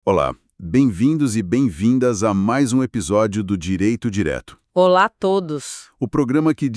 Olá, bem-vindos e bem-vindas a mais um episódio do Direito Direto. Olá a todos! O programa que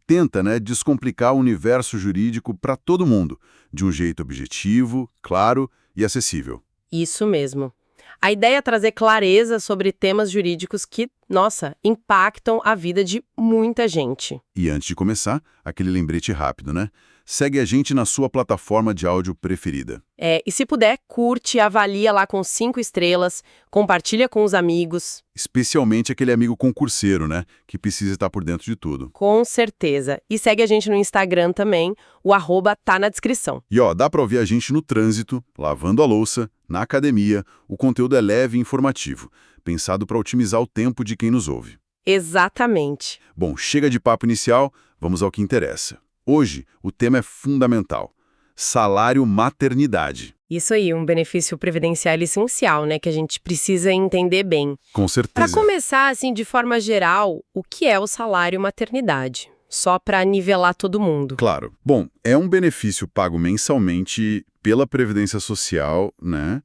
tenta, descomplicar o universo jurídico para todo mundo, de um jeito objetivo, claro e acessível. Isso mesmo. A ideia é trazer clareza sobre temas jurídicos que, nossa, impactam a vida de muita gente. E antes de começar, aquele lembrete rápido, né? Segue a gente na sua plataforma de áudio preferida. E se puder, curte, avalia lá com 5 estrelas, compartilha com os amigos. Especialmente aquele amigo concurseiro, né? Que precisa estar por dentro de tudo. Com certeza. E segue a gente no Instagram também, o @ tá na descrição. E dá para ouvir a gente no trânsito, lavando a louça, na academia. O conteúdo é leve e informativo, pensado para otimizar o tempo de quem nos ouve. Exatamente. Bom, chega de papo inicial, vamos ao que interessa. Hoje, o tema é fundamental: salário maternidade. Isso aí, um benefício previdenciário essencial, né, que a gente precisa entender bem. Com Para certeza. começar, assim, de forma geral, o que é o salário maternidade? Só para nivelar todo mundo. Claro. Bom, é um benefício pago mensalmente pela Previdência Social, né?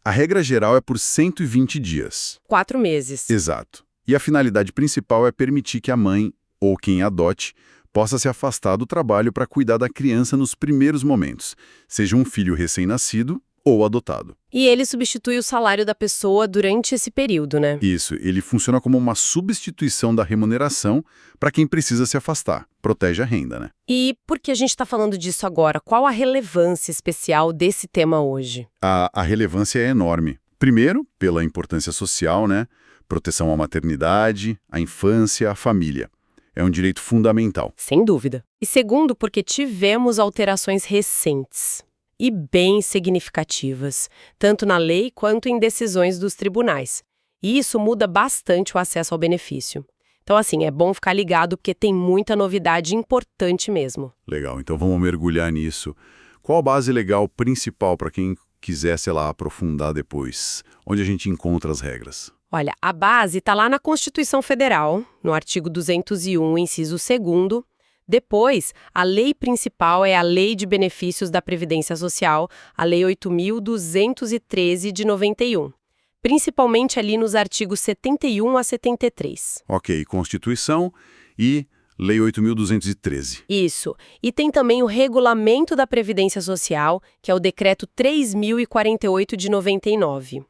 A regra geral é por 120 dias. 4 meses. Exato. E a finalidade principal é permitir que a mãe, ou quem adote, possa se afastar do trabalho para cuidar da criança nos primeiros momentos, seja um filho recém-nascido ou adotado. E ele substitui o salário da pessoa durante esse período, né? Isso, ele funciona como uma substituição da remuneração para quem precisa se afastar. Protege a renda, né? E por que a gente está falando disso agora? Qual a relevância especial desse tema hoje? A relevância é enorme. Primeiro, pela importância social, né? Proteção à maternidade, à infância, à família. É um direito fundamental. Sem dúvida. E segundo, porque tivemos alterações recentes e bem significativas, tanto na lei quanto em decisões dos tribunais. E isso muda bastante o acesso ao benefício. Então, assim, é bom ficar ligado porque tem muita novidade importante mesmo. Legal, então vamos mergulhar nisso. Qual a base legal principal para quem quiser, sei lá, aprofundar depois? Onde a gente encontra as regras? Olha, a base está lá na Constituição Federal, no artigo 201, inciso 2º. Depois, a lei principal é a Lei de Benefícios da Previdência Social, a Lei 8.213 de 91. Principalmente ali nos artigos 71 a 73. Ok, Constituição e Lei 8.213. Isso. E tem também o Regulamento da Previdência Social, que é o Decreto 3.048 de 99.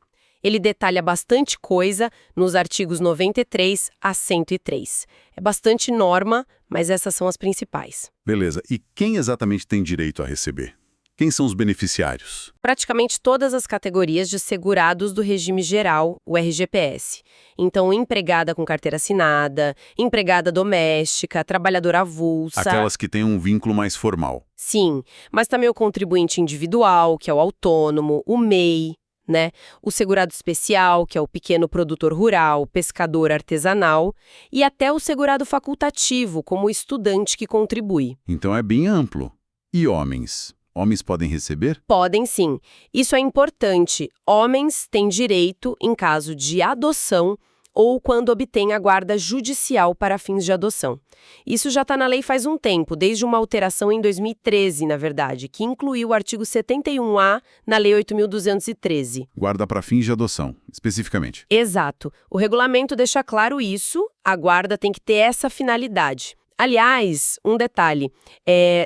Ele detalha bastante coisa nos artigos 93 a 103. É bastante norma, mas essas são as principais. Beleza, e quem exatamente tem direito a receber? Quem são os beneficiários? Praticamente todas as categorias de segurados do regime geral, o RGPS. Então, empregada com carteira assinada, empregada doméstica, trabalhadora avulsa. Aquelas que têm um vínculo mais formal. Sim, mas também o contribuinte individual, que é o autônomo, o MEI, né? O segurado especial, que é o pequeno produtor rural, pescador artesanal, e até o segurado facultativo, como o estudante que contribui. Então é bem amplo. E homens? Homens podem receber? Podem sim. Isso é importante. Homens têm direito em caso de adoção ou quando obtém a guarda judicial para fins de adoção. Isso já está na lei faz um tempo, desde uma alteração em 2013, na verdade, que incluiu o artigo 71A na Lei 8.213. Guarda para fins de adoção, especificamente. Exato. O regulamento deixa claro isso, a guarda tem que ter essa finalidade. Aliás, um detalhe,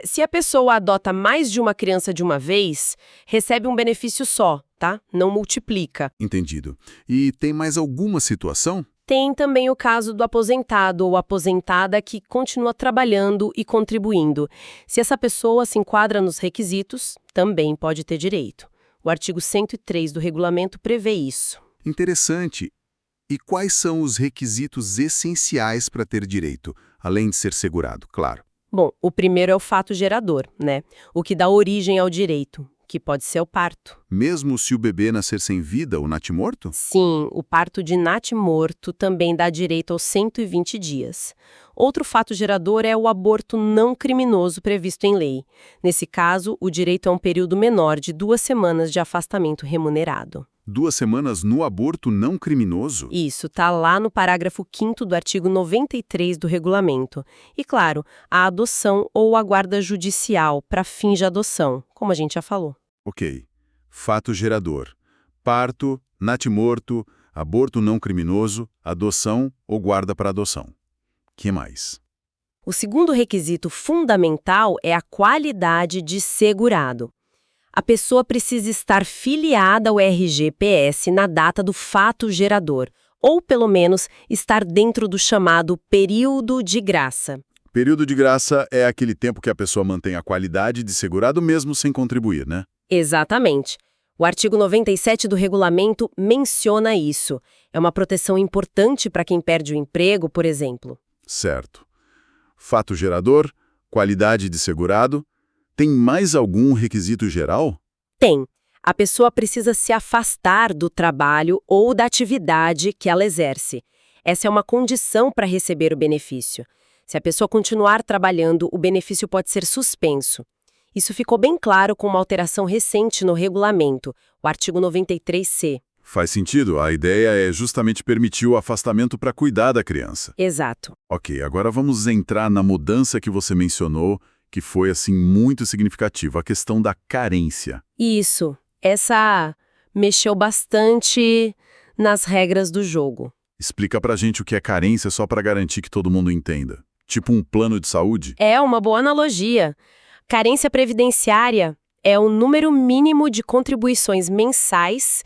se a pessoa adota mais de uma criança de uma vez, recebe um benefício só, tá? Não multiplica. Entendido. E tem mais alguma situação? Tem também o caso do aposentado ou aposentada que continua trabalhando e contribuindo. Se essa pessoa se enquadra nos requisitos, também pode ter direito. O artigo 103 do regulamento prevê isso. Interessante. E quais são os requisitos essenciais para ter direito, além de ser segurado, claro? Bom, o primeiro é o fato gerador, né? O que dá origem ao direito, que pode ser o parto. Mesmo se o bebê nascer sem vida, o natimorto? Sim, o parto de natimorto também dá direito aos 120 dias. Outro fato gerador é o aborto não criminoso previsto em lei. Nesse caso, o direito é um período menor de 2 semanas de afastamento remunerado. 2 semanas no aborto não criminoso? Isso, está lá no parágrafo 5º do artigo 93 do regulamento. E, claro, a adoção ou a guarda judicial para fins de adoção, como a gente já falou. Ok. Fato gerador. Parto, natimorto, aborto não criminoso, adoção ou guarda para adoção. Que mais? O segundo requisito fundamental é a qualidade de segurado. A pessoa precisa estar filiada ao RGPS na data do fato gerador, ou pelo menos estar dentro do chamado período de graça. Período de graça é aquele tempo que a pessoa mantém a qualidade de segurado mesmo sem contribuir, né? Exatamente. O artigo 97 do regulamento menciona isso. É uma proteção importante para quem perde o emprego, por exemplo. Certo. Fato gerador, qualidade de segurado. Tem mais algum requisito geral? Tem. A pessoa precisa se afastar do trabalho ou da atividade que ela exerce. Essa é uma condição para receber o benefício. Se a pessoa continuar trabalhando, o benefício pode ser suspenso. Isso ficou bem claro com uma alteração recente no regulamento, o artigo 93C. Faz sentido. A ideia é justamente permitir o afastamento para cuidar da criança. Exato. Ok, agora vamos entrar na mudança que você mencionou, que foi, assim, muito significativa, a questão da carência. Isso. Essa mexeu bastante nas regras do jogo. Explica pra gente o que é carência só para garantir que todo mundo entenda. Tipo um plano de saúde? É uma boa analogia. Carência previdenciária é o número mínimo de contribuições mensais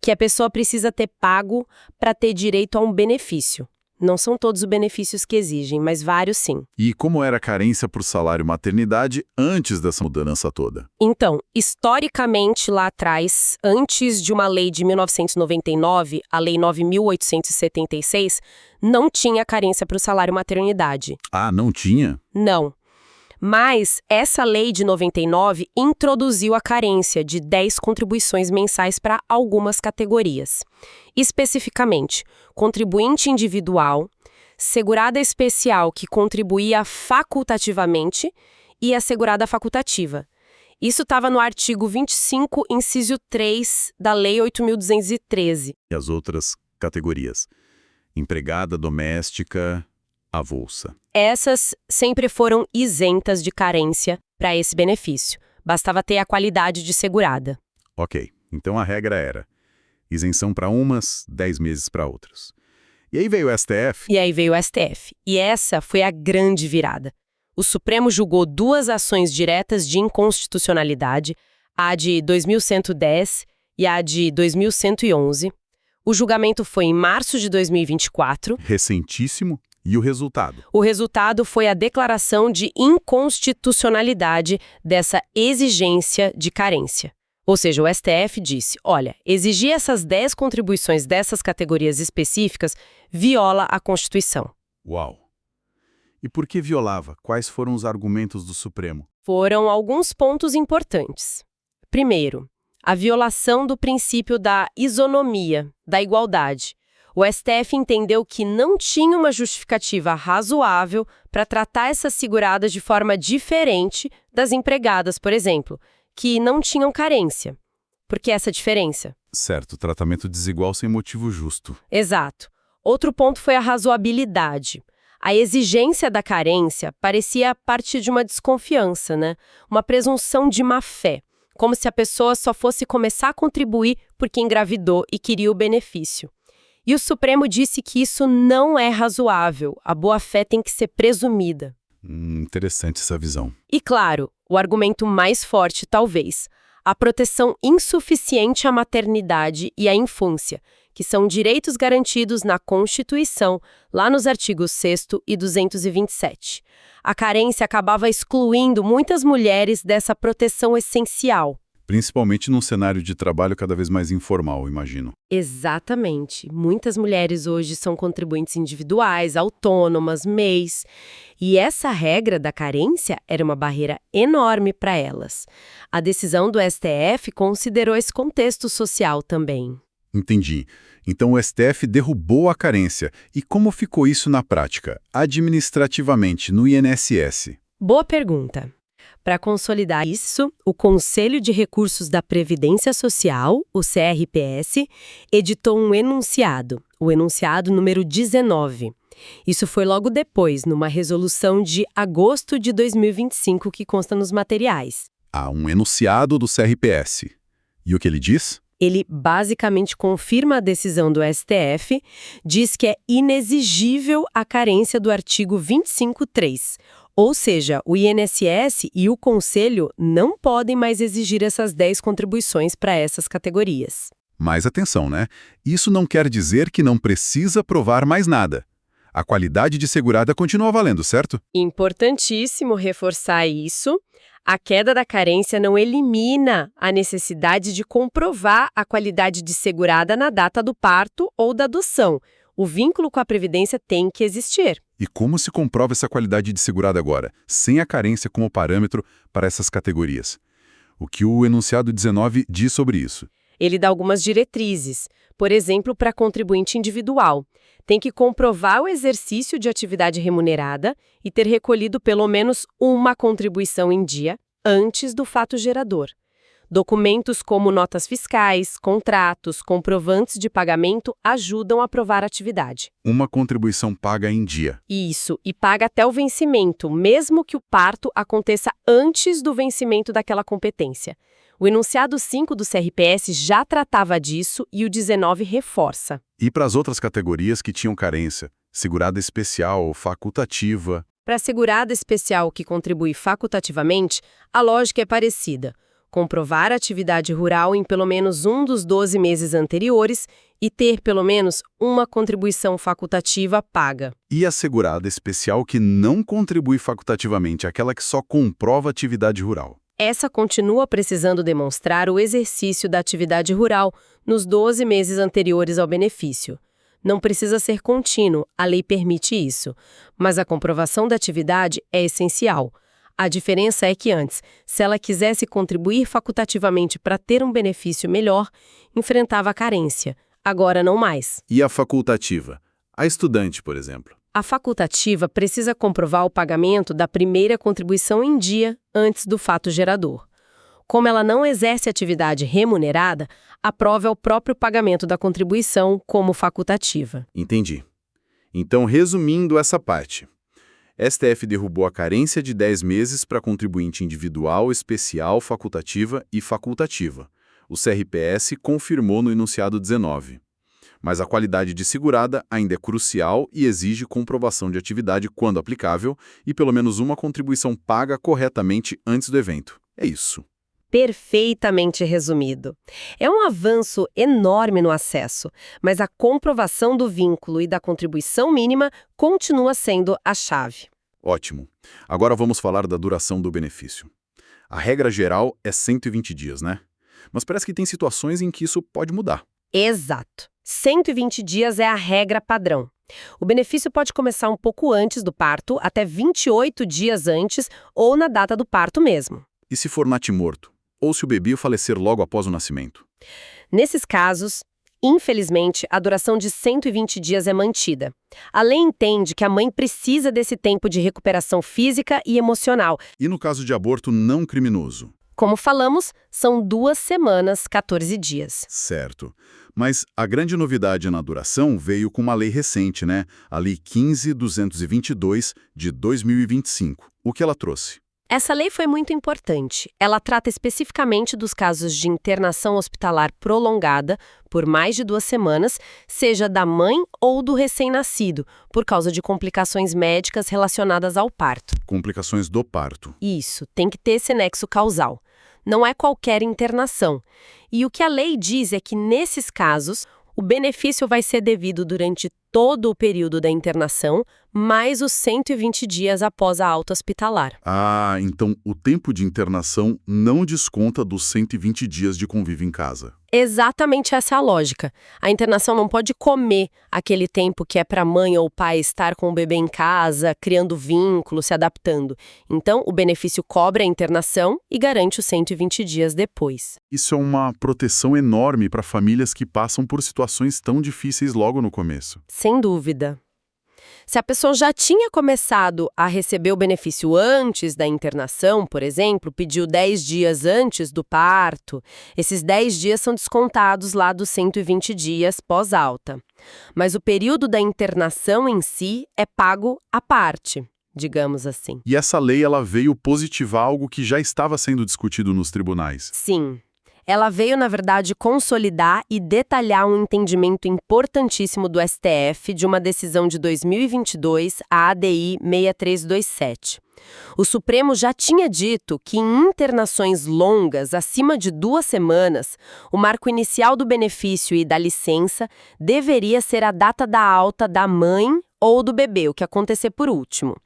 que a pessoa precisa ter pago para ter direito a um benefício. Não são todos os benefícios que exigem, mas vários sim. E como era a carência por salário maternidade antes dessa mudança toda? Então, historicamente, lá atrás, antes de uma lei de 1999, a Lei 9.876, não tinha carência para o salário maternidade. Ah, não tinha? Não. Mas essa lei de 99 introduziu a carência de 10 contribuições mensais para algumas categorias. Especificamente, contribuinte individual, segurada especial que contribuía facultativamente e a segurada facultativa. Isso estava no artigo 25, inciso 3 da Lei 8.213. E as outras categorias? Empregada doméstica, avulsa. Essas sempre foram isentas de carência para esse benefício. Bastava ter a qualidade de segurada. Ok, então a regra era isenção para umas, 10 meses para outras. E aí veio o STF. E essa foi a grande virada. O Supremo julgou duas ações diretas de inconstitucionalidade, a de 2110 e a de 2111. O julgamento foi em março de 2024. Recentíssimo. E o resultado? O resultado foi a declaração de inconstitucionalidade dessa exigência de carência. Ou seja, o STF disse, olha, exigir essas 10 contribuições dessas categorias específicas viola a Constituição. Uau! E por que violava? Quais foram os argumentos do Supremo? Foram alguns pontos importantes. Primeiro, a violação do princípio da isonomia, da igualdade. O STF entendeu que não tinha uma justificativa razoável para tratar essas seguradas de forma diferente das empregadas, por exemplo, que não tinham carência. Por que essa diferença? Certo, tratamento desigual sem motivo justo. Exato. Outro ponto foi a razoabilidade. A exigência da carência parecia partir de uma desconfiança, né? Uma presunção de má-fé, como se a pessoa só fosse começar a contribuir porque engravidou e queria o benefício. E o Supremo disse que isso não é razoável, a boa-fé tem que ser presumida. Interessante essa visão. E claro, o argumento mais forte talvez, a proteção insuficiente à maternidade e à infância, que são direitos garantidos na Constituição, lá nos artigos 6º e 227. A carência acabava excluindo muitas mulheres dessa proteção essencial. Principalmente num cenário de trabalho cada vez mais informal, imagino. Exatamente. Muitas mulheres hoje são contribuintes individuais, autônomas, MEIs. E essa regra da carência era uma barreira enorme para elas. A decisão do STF considerou esse contexto social também. Entendi. Então o STF derrubou a carência. E como ficou isso na prática, administrativamente, no INSS? Boa pergunta. Para consolidar isso, o Conselho de Recursos da Previdência Social, o CRPS, editou um enunciado, o enunciado número 19. Isso foi logo depois, numa resolução de agosto de 2025 que consta nos materiais. Um enunciado do CRPS. E o que ele diz? Ele basicamente confirma a decisão do STF, diz que é inexigível a carência do artigo 25.3. Ou seja, o INSS e o Conselho não podem mais exigir essas 10 contribuições para essas categorias. Mas atenção, né? Isso não quer dizer que não precisa provar mais nada. A qualidade de segurada continua valendo, certo? Importantíssimo reforçar isso. A queda da carência não elimina a necessidade de comprovar a qualidade de segurada na data do parto ou da adoção. O vínculo com a Previdência tem que existir. E como se comprova essa qualidade de segurada agora, sem a carência como parâmetro para essas categorias? O que o enunciado 19 diz sobre isso? Ele dá algumas diretrizes. Por exemplo, para contribuinte individual, tem que comprovar o exercício de atividade remunerada e ter recolhido pelo menos uma contribuição em dia antes do fato gerador. Documentos como notas fiscais, contratos, comprovantes de pagamento ajudam a provar a atividade. Uma contribuição paga em dia. Isso, e paga até o vencimento, mesmo que o parto aconteça antes do vencimento daquela competência. O enunciado 5 do CRPS já tratava disso e o 19 reforça. E para as outras categorias que tinham carência, segurada especial ou facultativa? Para a segurada especial que contribui facultativamente, a lógica é parecida. Comprovar a atividade rural em pelo menos um dos 12 meses anteriores e ter pelo menos uma contribuição facultativa paga. E a segurada especial que não contribui facultativamente, aquela que só comprova atividade rural? Essa continua precisando demonstrar o exercício da atividade rural nos 12 meses anteriores ao benefício. Não precisa ser contínuo, a lei permite isso, mas a comprovação da atividade é essencial. A diferença é que antes, se ela quisesse contribuir facultativamente para ter um benefício melhor, enfrentava a carência. Agora não mais. E a facultativa? A estudante, por exemplo. A facultativa precisa comprovar o pagamento da primeira contribuição em dia antes do fato gerador. Como ela não exerce atividade remunerada, a prova é o próprio pagamento da contribuição como facultativa. Entendi. Então, resumindo essa parte, STF derrubou a carência de 10 meses para contribuinte individual, especial, facultativa e facultativa. O CRPS confirmou no enunciado 19. Mas a qualidade de segurada ainda é crucial e exige comprovação de atividade quando aplicável e pelo menos uma contribuição paga corretamente antes do evento. É isso. Perfeitamente resumido. É um avanço enorme no acesso, mas a comprovação do vínculo e da contribuição mínima continua sendo a chave. Ótimo. Agora vamos falar da duração do benefício. A regra geral é 120 dias, né? Mas parece que tem situações em que isso pode mudar. Exato. 120 dias é a regra padrão. O benefício pode começar um pouco antes do parto, até 28 dias antes ou na data do parto mesmo. E se for natimorto? Ou se o bebê falecer logo após o nascimento? Nesses casos, infelizmente, a duração de 120 dias é mantida. A lei entende que a mãe precisa desse tempo de recuperação física e emocional. E no caso de aborto não criminoso? Como falamos, são 2 semanas, 14 dias. Certo. Mas a grande novidade na duração veio com uma lei recente, né? A Lei 15.222, de 2025. O que ela trouxe? Essa lei foi muito importante. Ela trata especificamente dos casos de internação hospitalar prolongada por mais de 2 semanas, seja da mãe ou do recém-nascido, por causa de complicações médicas relacionadas ao parto. Complicações do parto. Isso, tem que ter esse nexo causal. Não é qualquer internação. E o que a lei diz é que, nesses casos, o benefício vai ser devido durante todo o período da internação, mais os 120 dias após a alta hospitalar. Ah, então o tempo de internação não desconta dos 120 dias de convívio em casa. Exatamente essa é a lógica. A internação não pode comer aquele tempo que é para a mãe ou o pai estar com o bebê em casa, criando vínculo, se adaptando. Então, o benefício cobre a internação e garante os 120 dias depois. Isso é uma proteção enorme para famílias que passam por situações tão difíceis logo no começo. Sem dúvida. Se a pessoa já tinha começado a receber o benefício antes da internação, por exemplo, pediu 10 dias antes do parto, esses 10 dias são descontados lá dos 120 dias pós-alta. Mas o período da internação em si é pago à parte, digamos assim. E essa lei ela veio positivar algo que já estava sendo discutido nos tribunais. Sim. Ela veio, na verdade, consolidar e detalhar um entendimento importantíssimo do STF de uma decisão de 2022, a ADI 6327. O Supremo já tinha dito que em internações longas, acima de 2 semanas, o marco inicial do benefício e da licença deveria ser a data da alta da mãe ou do bebê, o que acontecer por último.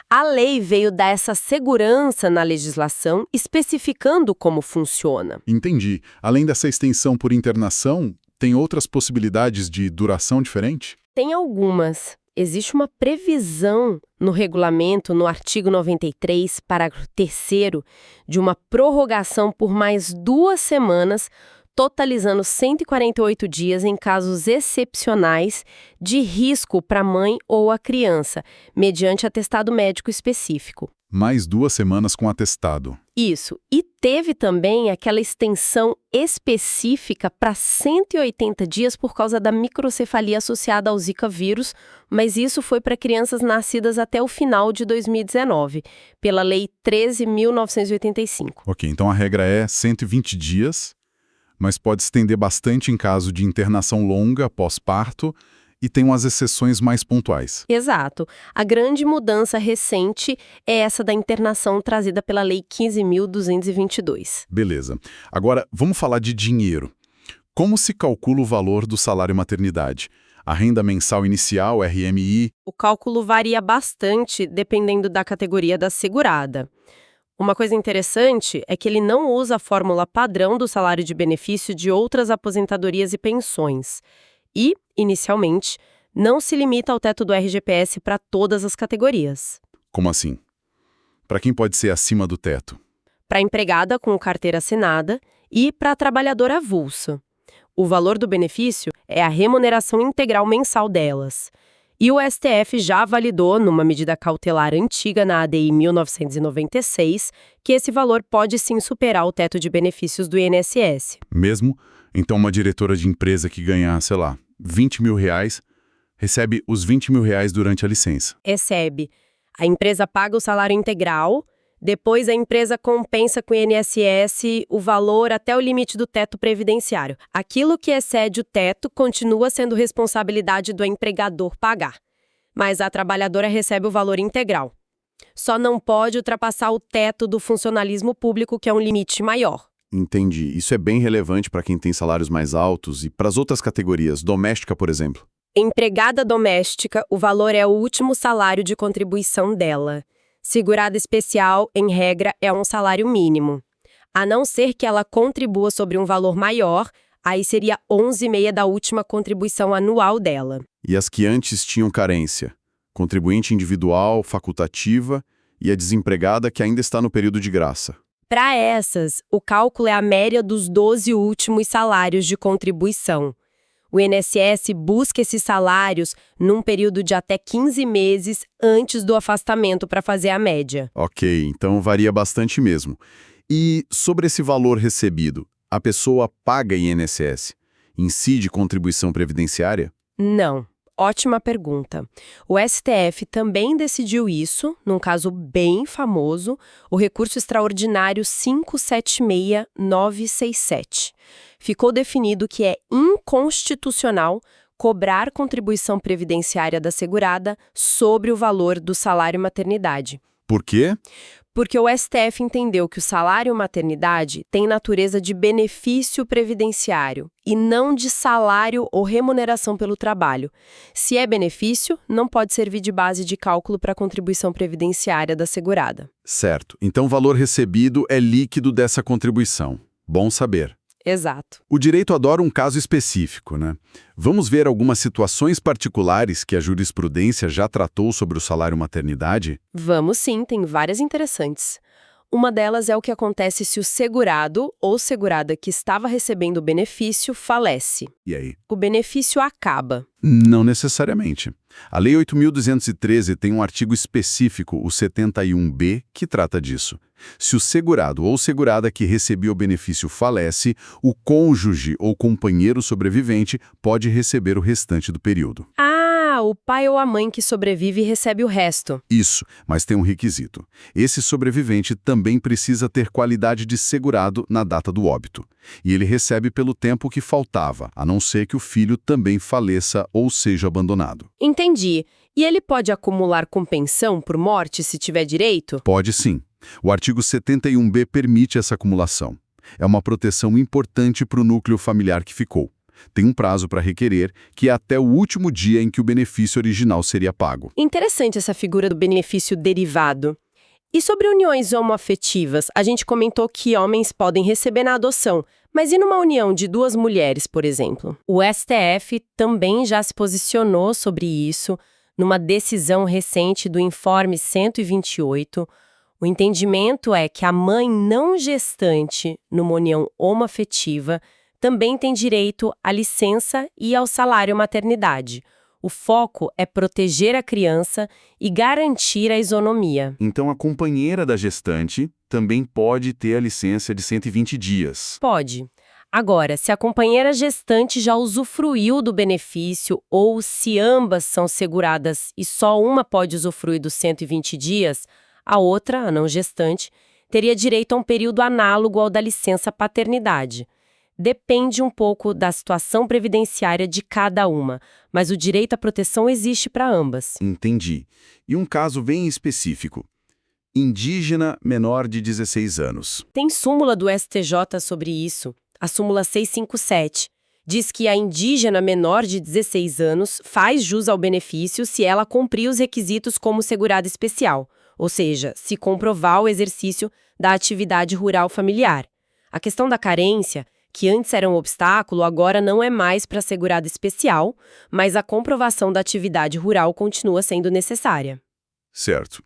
A lei veio dar essa segurança na legislação, especificando como funciona. Entendi. Além dessa extensão por internação, tem outras possibilidades de duração diferente? Tem algumas. Existe uma previsão no regulamento, no artigo 93, parágrafo 3º, de uma prorrogação por mais 2 semanas, totalizando 148 dias em casos excepcionais de risco para a mãe ou a criança, mediante atestado médico específico. Mais 2 semanas com atestado. Isso. E teve também aquela extensão específica para 180 dias por causa da microcefalia associada ao Zika vírus, mas isso foi para crianças nascidas até o final de 2019, pela Lei 13.985. Ok, então a regra é 120 dias, mas pode estender bastante em caso de internação longa, pós-parto, e tem umas exceções mais pontuais. Exato. A grande mudança recente é essa da internação trazida pela Lei 15.222. Beleza. Agora, vamos falar de dinheiro. Como se calcula o valor do salário maternidade? A renda mensal inicial, RMI? O cálculo varia bastante dependendo da categoria da segurada. Uma coisa interessante é que ele não usa a fórmula padrão do salário de benefício de outras aposentadorias e pensões. E, inicialmente, não se limita ao teto do RGPS para todas as categorias. Como assim? Para quem pode ser acima do teto? Para a empregada com carteira assinada e para a trabalhadora avulsa. O valor do benefício é a remuneração integral mensal delas. E o STF já validou, numa medida cautelar antiga na ADI 1996, que esse valor pode sim superar o teto de benefícios do INSS. Mesmo? Então uma diretora de empresa que ganha, sei lá, 20 mil reais, recebe os 20 mil reais durante a licença. Recebe. A empresa paga o salário integral, depois a empresa compensa com o INSS o valor até o limite do teto previdenciário. Aquilo que excede o teto continua sendo responsabilidade do empregador pagar, mas a trabalhadora recebe o valor integral. Só não pode ultrapassar o teto do funcionalismo público, que é um limite maior. Entendi. Isso é bem relevante para quem tem salários mais altos e para as outras categorias, doméstica, por exemplo. Empregada doméstica, o valor é o último salário de contribuição dela. Segurada especial, em regra, é um salário mínimo. A não ser que ela contribua sobre um valor maior, aí seria 11,5 da última contribuição anual dela. E as que antes tinham carência? Contribuinte individual, facultativa e a desempregada que ainda está no período de graça. Para essas, o cálculo é a média dos 12 últimos salários de contribuição. O INSS busca esses salários num período de até 15 meses antes do afastamento para fazer a média. Ok, então varia bastante mesmo. E sobre esse valor recebido, a pessoa paga INSS? Incide contribuição previdenciária? Não. Ótima pergunta. O STF também decidiu isso, num caso bem famoso, o recurso extraordinário 576967. Ficou definido que é inconstitucional cobrar contribuição previdenciária da segurada sobre o valor do salário maternidade. Por quê? Porque o STF entendeu que o salário maternidade tem natureza de benefício previdenciário e não de salário ou remuneração pelo trabalho. Se é benefício, não pode servir de base de cálculo para a contribuição previdenciária da segurada. Certo. Então o valor recebido é líquido dessa contribuição. Bom saber. Exato. O direito adora um caso específico, né? Vamos ver algumas situações particulares que a jurisprudência já tratou sobre o salário maternidade? Vamos sim, tem várias interessantes. Uma delas é o que acontece se o segurado ou segurada que estava recebendo o benefício falece. E aí? O benefício acaba. Não necessariamente. A Lei 8.213 tem um artigo específico, o 71B, que trata disso. Se o segurado ou segurada que recebia o benefício falece, o cônjuge ou companheiro sobrevivente pode receber o restante do período. Ah, o pai ou a mãe que sobrevive recebe o resto. Isso, mas tem um requisito. Esse sobrevivente também precisa ter qualidade de segurado na data do óbito. E ele recebe pelo tempo que faltava, a não ser que o filho também faleça ou seja abandonado. Entendi. E ele pode acumular com pensão por morte se tiver direito? Pode sim. O artigo 71B permite essa acumulação. É uma proteção importante para o núcleo familiar que ficou. Tem um prazo para requerer, que é até o último dia em que o benefício original seria pago. Interessante essa figura do benefício derivado. E sobre uniões homoafetivas, a gente comentou que homens podem receber na adoção, mas e numa união de duas mulheres, por exemplo? O STF também já se posicionou sobre isso numa decisão recente do Informe 128. O entendimento é que a mãe não gestante numa união homoafetiva também tem direito à licença e ao salário maternidade. O foco é proteger a criança e garantir a isonomia. Então a companheira da gestante também pode ter a licença de 120 dias. Pode. Agora, se a companheira gestante já usufruiu do benefício ou se ambas são seguradas e só uma pode usufruir dos 120 dias, a outra, a não gestante, teria direito a um período análogo ao da licença paternidade. Depende um pouco da situação previdenciária de cada uma, mas o direito à proteção existe para ambas. Entendi. E um caso bem específico. Indígena menor de 16 anos. Tem súmula do STJ sobre isso, a súmula 657. Diz que a indígena menor de 16 anos faz jus ao benefício se ela cumprir os requisitos como segurada especial, ou seja, se comprovar o exercício da atividade rural familiar. A questão da carência, que antes era um obstáculo, agora não é mais para segurada especial, mas a comprovação da atividade rural continua sendo necessária. Certo.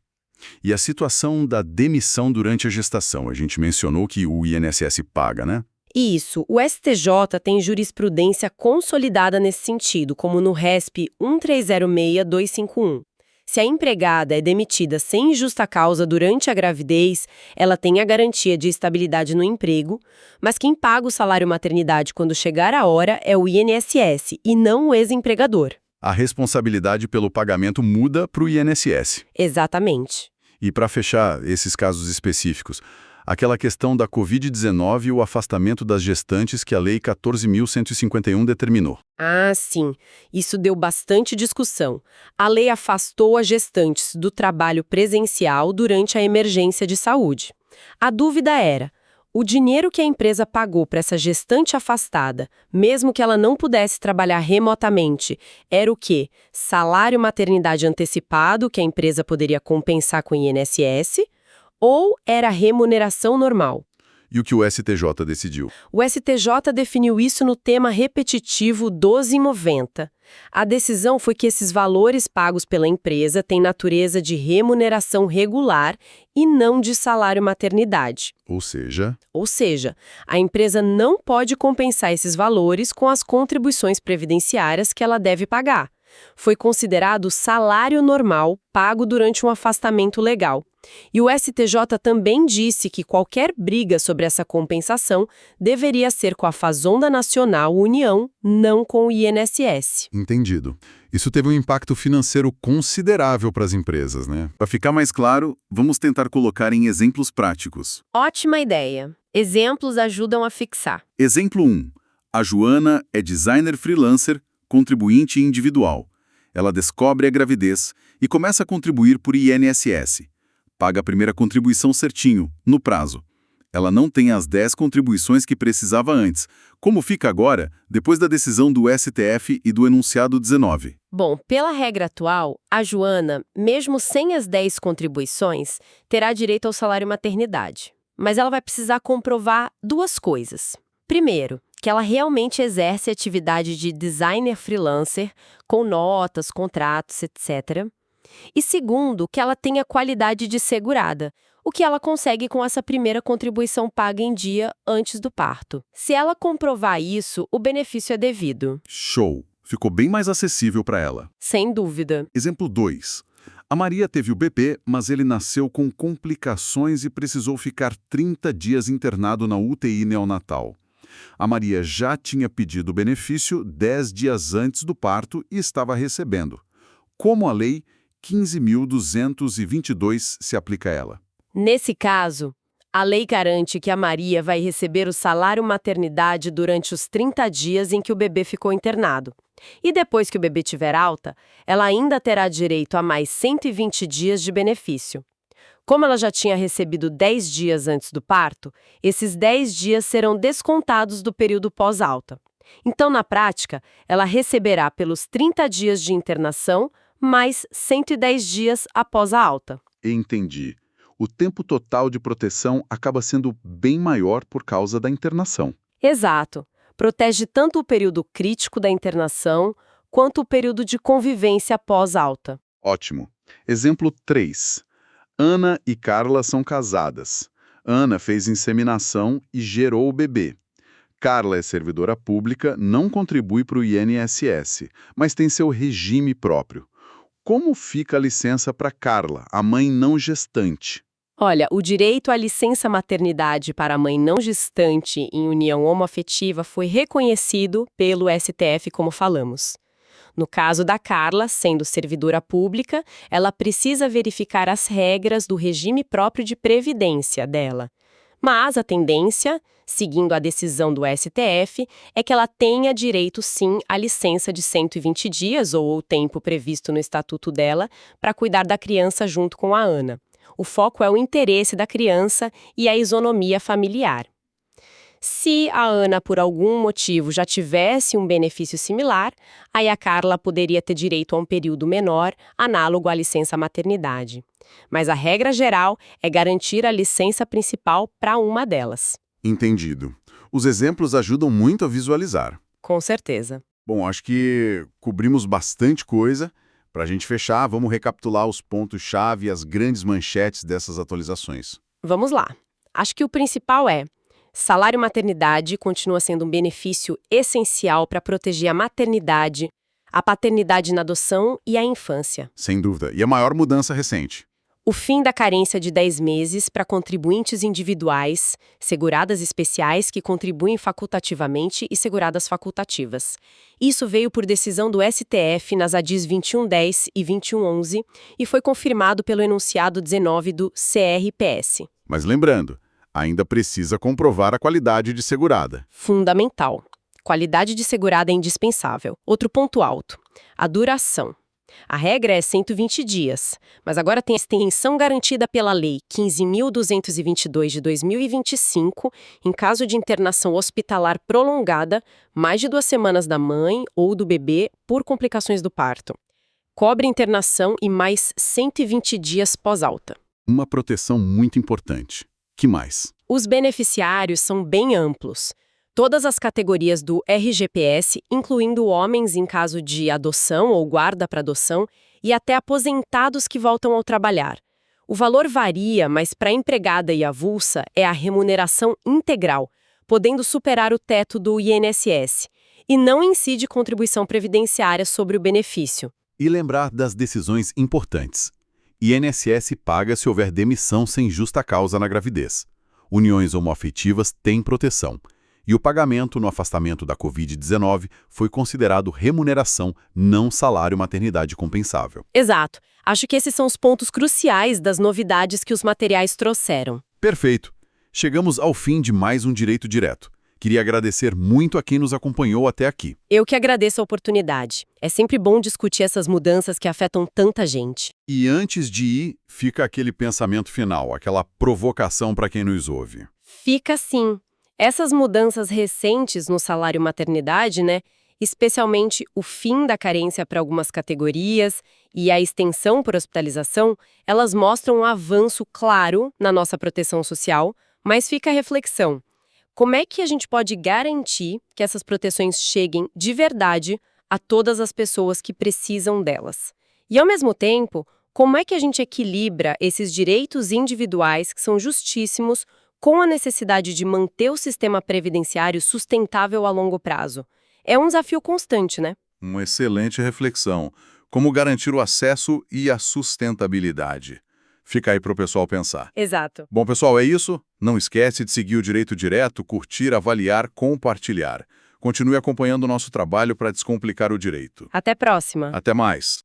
E a situação da demissão durante a gestação? A gente mencionou que o INSS paga, né? Isso, o STJ tem jurisprudência consolidada nesse sentido, como no RESP 1306-251. Se a empregada é demitida sem justa causa durante a gravidez, ela tem a garantia de estabilidade no emprego, mas quem paga o salário maternidade quando chegar a hora é o INSS e não o ex-empregador. A responsabilidade pelo pagamento muda para o INSS. Exatamente. E para fechar esses casos específicos, aquela questão da Covid-19 e o afastamento das gestantes que a Lei 14.151 determinou. Ah, sim. Isso deu bastante discussão. A lei afastou as gestantes do trabalho presencial durante a emergência de saúde. A dúvida era: o dinheiro que a empresa pagou para essa gestante afastada, mesmo que ela não pudesse trabalhar remotamente, era o quê? Salário maternidade antecipado que a empresa poderia compensar com o INSS? Ou era remuneração normal? E o que o STJ decidiu? O STJ definiu isso no tema repetitivo 1290. A decisão foi que esses valores pagos pela empresa têm natureza de remuneração regular e não de salário maternidade. Ou seja, a empresa não pode compensar esses valores com as contribuições previdenciárias que ela deve pagar. Foi considerado salário normal pago durante um afastamento legal. E o STJ também disse que qualquer briga sobre essa compensação deveria ser com a Fazenda Nacional União, não com o INSS. Entendido. Isso teve um impacto financeiro considerável para as empresas, né? Para ficar mais claro, vamos tentar colocar em exemplos práticos. Ótima ideia. Exemplos ajudam a fixar. Exemplo 1. A Joana é designer freelancer, contribuinte individual. Ela descobre a gravidez e começa a contribuir por INSS. Paga a primeira contribuição certinho, no prazo. Ela não tem as 10 contribuições que precisava antes. Como fica agora, depois da decisão do STF e do enunciado 19? Bom, pela regra atual, a Joana, mesmo sem as 10 contribuições, terá direito ao salário maternidade. Mas ela vai precisar comprovar duas coisas. Primeiro, que ela realmente exerce atividade de designer freelancer, com notas, contratos, etc. E segundo, que ela tenha qualidade de segurada, o que ela consegue com essa primeira contribuição paga em dia antes do parto. Se ela comprovar isso, o benefício é devido. Show! Ficou bem mais acessível para ela. Sem dúvida. Exemplo 2. A Maria teve o bebê, mas ele nasceu com complicações e precisou ficar 30 dias internado na UTI neonatal. A Maria já tinha pedido o benefício 10 dias antes do parto e estava recebendo. como a Lei 15.222 se aplica a ela? Nesse caso, a lei garante que a Maria vai receber o salário maternidade durante os 30 dias em que o bebê ficou internado. E depois que o bebê tiver alta, ela ainda terá direito a mais 120 dias de benefício. Como ela já tinha recebido 10 dias antes do parto, esses 10 dias serão descontados do período pós-alta. Então, na prática, ela receberá pelos 30 dias de internação mais 110 dias após a alta. Entendi. O tempo total de proteção acaba sendo bem maior por causa da internação. Exato. Protege tanto o período crítico da internação quanto o período de convivência pós-alta. Ótimo. Exemplo 3. Ana e Carla são casadas. Ana fez inseminação e gerou o bebê. Carla é servidora pública, não contribui para o INSS, mas tem seu regime próprio. Como fica a licença para Carla, a mãe não gestante? Olha, o direito à licença maternidade para a mãe não gestante em união homoafetiva foi reconhecido pelo STF, como falamos. No caso da Carla, sendo servidora pública, ela precisa verificar as regras do regime próprio de previdência dela. Mas a tendência, seguindo a decisão do STF, é que ela tenha direito sim à licença de 120 dias, ou o tempo previsto no estatuto dela, para cuidar da criança junto com a Ana. O foco é o interesse da criança e a isonomia familiar. Se a Ana, por algum motivo, já tivesse um benefício similar, aí a Carla poderia ter direito a um período menor, análogo à licença maternidade. Mas a regra geral é garantir a licença principal para uma delas. Entendido. Os exemplos ajudam muito a visualizar. Com certeza. Bom, acho que cobrimos bastante coisa. Para a gente fechar, vamos recapitular os pontos-chave e as grandes manchetes dessas atualizações. Vamos lá. Acho que o principal é: salário maternidade continua sendo um benefício essencial para proteger a maternidade, a paternidade na adoção e a infância. Sem dúvida. E a maior mudança recente? O fim da carência de 10 meses para contribuintes individuais, seguradas especiais que contribuem facultativamente e seguradas facultativas. Isso veio por decisão do STF nas ADIs 2110 e 2111 e foi confirmado pelo enunciado 19 do CRPS. Mas lembrando, ainda precisa comprovar a qualidade de segurada. Fundamental. Qualidade de segurada é indispensável. Outro ponto alto: a duração. A regra é 120 dias, mas agora tem a extensão garantida pela Lei 15.222 de 2025, em caso de internação hospitalar prolongada, mais de 2 semanas da mãe ou do bebê por complicações do parto. Cobre internação e mais 120 dias pós-alta. Uma proteção muito importante. Que mais? Os beneficiários são bem amplos. Todas as categorias do RGPS, incluindo homens em caso de adoção ou guarda para adoção, e até aposentados que voltam ao trabalhar. O valor varia, mas para a empregada e avulsa é a remuneração integral, podendo superar o teto do INSS, e não incide contribuição previdenciária sobre o benefício. E lembrar das decisões importantes. INSS paga se houver demissão sem justa causa na gravidez. Uniões homoafetivas têm proteção. E o pagamento no afastamento da Covid-19 foi considerado remuneração, não salário maternidade compensável. Exato. Acho que esses são os pontos cruciais das novidades que os materiais trouxeram. Perfeito. Chegamos ao fim de mais um Direito Direto. Queria agradecer muito a quem nos acompanhou até aqui. Eu que agradeço a oportunidade. É sempre bom discutir essas mudanças que afetam tanta gente. E antes de ir, fica aquele pensamento final, aquela provocação para quem nos ouve. Fica sim. Essas mudanças recentes no salário maternidade, especialmente o fim da carência para algumas categorias e a extensão por hospitalização, elas mostram um avanço claro na nossa proteção social, mas fica a reflexão. Como é que a gente pode garantir que essas proteções cheguem de verdade a todas as pessoas que precisam delas? E, ao mesmo tempo, como é que a gente equilibra esses direitos individuais que são justíssimos com a necessidade de manter o sistema previdenciário sustentável a longo prazo? É um desafio constante, né? Uma excelente reflexão. Como garantir o acesso e a sustentabilidade? Fica aí para o pessoal pensar. Exato. Bom, pessoal, é isso. Não esquece de seguir o Direito Direto, curtir, avaliar, compartilhar. Continue acompanhando o nosso trabalho para descomplicar o direito. Até a próxima. Até mais.